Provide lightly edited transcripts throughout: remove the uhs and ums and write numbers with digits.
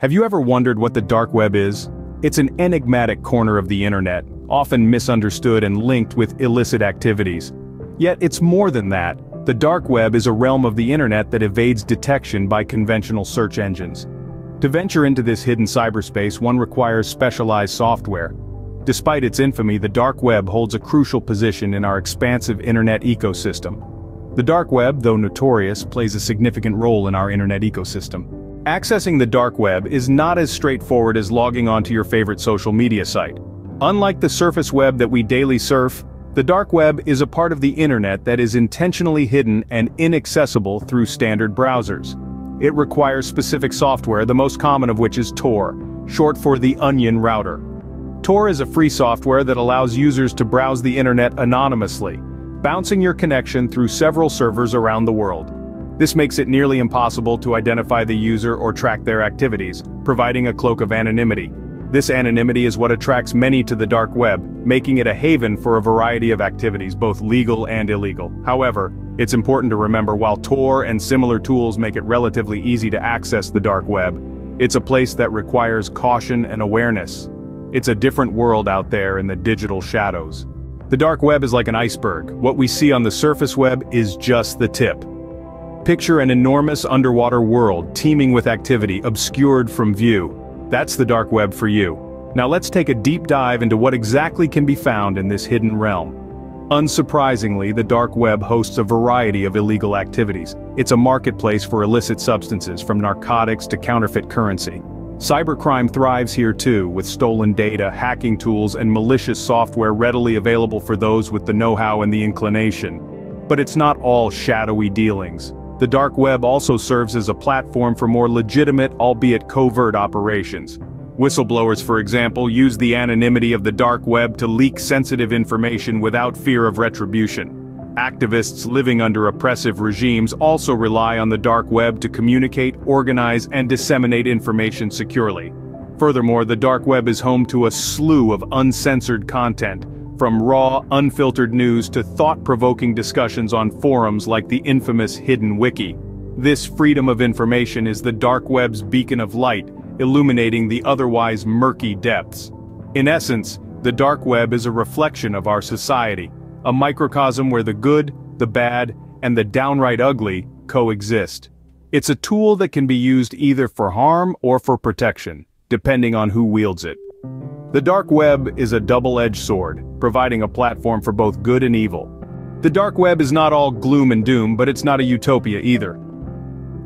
Have you ever wondered what the dark web is? It's an enigmatic corner of the internet, often misunderstood and linked with illicit activities. Yet it's more than that. The dark web is a realm of the internet that evades detection by conventional search engines. To venture into this hidden cyberspace, one requires specialized software. Despite its infamy, the dark web holds a crucial position in our expansive internet ecosystem. The dark web, though notorious, plays a significant role in our internet ecosystem. Accessing the dark web is not as straightforward as logging onto your favorite social media site. Unlike the surface web that we daily surf, the dark web is a part of the internet that is intentionally hidden and inaccessible through standard browsers. It requires specific software, the most common of which is Tor, short for the Onion Router. Tor is a free software that allows users to browse the internet anonymously, bouncing your connection through several servers around the world. This makes it nearly impossible to identify the user or track their activities, providing a cloak of anonymity. This anonymity is what attracts many to the dark web, making it a haven for a variety of activities, both legal and illegal. However, it's important to remember while Tor and similar tools make it relatively easy to access the dark web, it's a place that requires caution and awareness. It's a different world out there in the digital shadows. The dark web is like an iceberg. What we see on the surface web is just the tip. Picture an enormous underwater world teeming with activity obscured from view. That's the dark web for you. Now let's take a deep dive into what exactly can be found in this hidden realm. Unsurprisingly, the dark web hosts a variety of illegal activities. It's a marketplace for illicit substances, from narcotics to counterfeit currency. Cybercrime thrives here too, with stolen data, hacking tools, and malicious software readily available for those with the know-how and the inclination. But it's not all shadowy dealings. The dark web also serves as a platform for more legitimate, albeit covert operations. Whistleblowers, for example, use the anonymity of the dark web to leak sensitive information without fear of retribution. Activists living under oppressive regimes also rely on the dark web to communicate, organize, and disseminate information securely. Furthermore, the dark web is home to a slew of uncensored content, from raw, unfiltered news to thought-provoking discussions on forums like the infamous Hidden Wiki. This freedom of information is the dark web's beacon of light, illuminating the otherwise murky depths. In essence, the dark web is a reflection of our society, a microcosm where the good, the bad, and the downright ugly coexist. It's a tool that can be used either for harm or for protection, depending on who wields it. The dark web is a double-edged sword, providing a platform for both good and evil. The dark web is not all gloom and doom, but it's not a utopia either.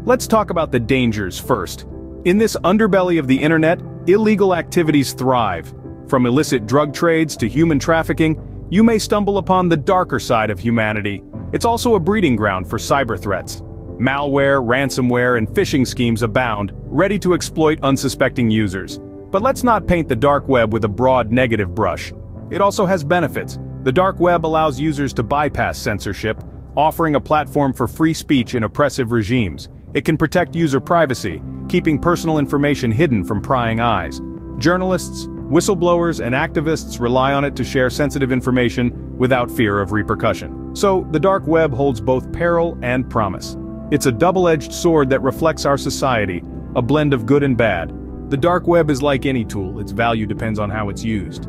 Let's talk about the dangers first. In this underbelly of the internet, illegal activities thrive. From illicit drug trades to human trafficking, you may stumble upon the darker side of humanity. It's also a breeding ground for cyber threats. Malware, ransomware, and phishing schemes abound, ready to exploit unsuspecting users. But let's not paint the dark web with a broad negative brush. It also has benefits. The dark web allows users to bypass censorship, offering a platform for free speech in oppressive regimes. It can protect user privacy, keeping personal information hidden from prying eyes. Journalists, whistleblowers, and activists rely on it to share sensitive information without fear of repercussion. So, the dark web holds both peril and promise. It's a double-edged sword that reflects our society, a blend of good and bad. The dark web is like any tool, its value depends on how it's used.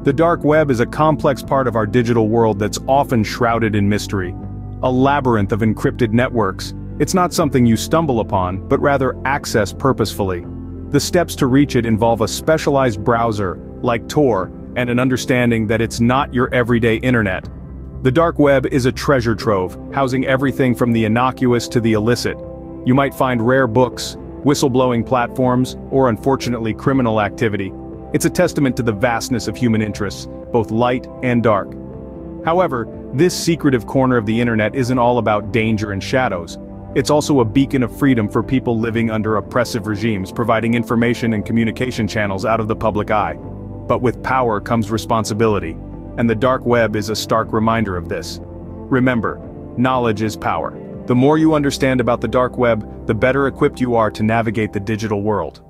The dark web is a complex part of our digital world that's often shrouded in mystery. A labyrinth of encrypted networks. It's not something you stumble upon, but rather access purposefully. The steps to reach it involve a specialized browser, like Tor, and an understanding that it's not your everyday internet. The dark web is a treasure trove, housing everything from the innocuous to the illicit. You might find rare books, whistleblowing platforms, or unfortunately criminal activity. It's a testament to the vastness of human interests, both light and dark. However, this secretive corner of the internet isn't all about danger and shadows. It's also a beacon of freedom for people living under oppressive regimes, providing information and communication channels out of the public eye. But with power comes responsibility, and the dark web is a stark reminder of this. Remember, knowledge is power. The more you understand about the dark web, the better equipped you are to navigate the digital world.